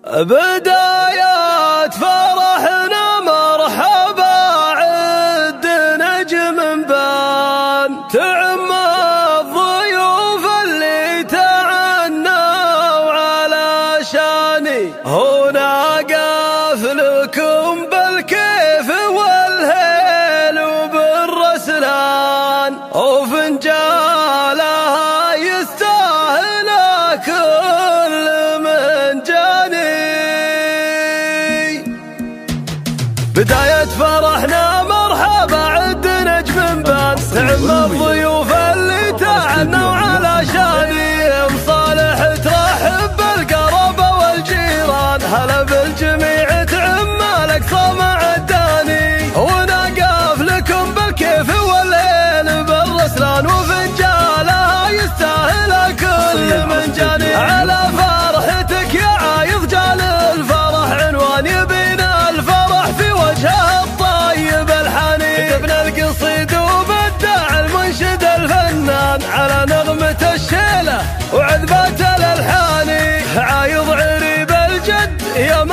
بدايات فرحنا مرحبا عد نجم بان تعم الضيوف اللي تعنوا على شاني هنا قافلكم بالكيف والهيل وبالرسلان وفنجالها يستاهل كل من جاني. بداية فرحنا مرحبا عد نجم بان تعم الضيوف اللي تعنوا على شاني مصالح ترحب بالقرابة والجيران هلا بالجميع تعم الأقصى مع الداني ونقف لكم بالكيف والليل بالرسلان وفنجالها يستاهل كل من جاني. على فرحتك يا عايض جال الفرح عنوان يبينا الفرح في وجهه الطيب الحنين كتبنا القصيد وبدع المنشد الفنان على نغمة الشيلة وعذبات الألحاني عايض عريب الجد يا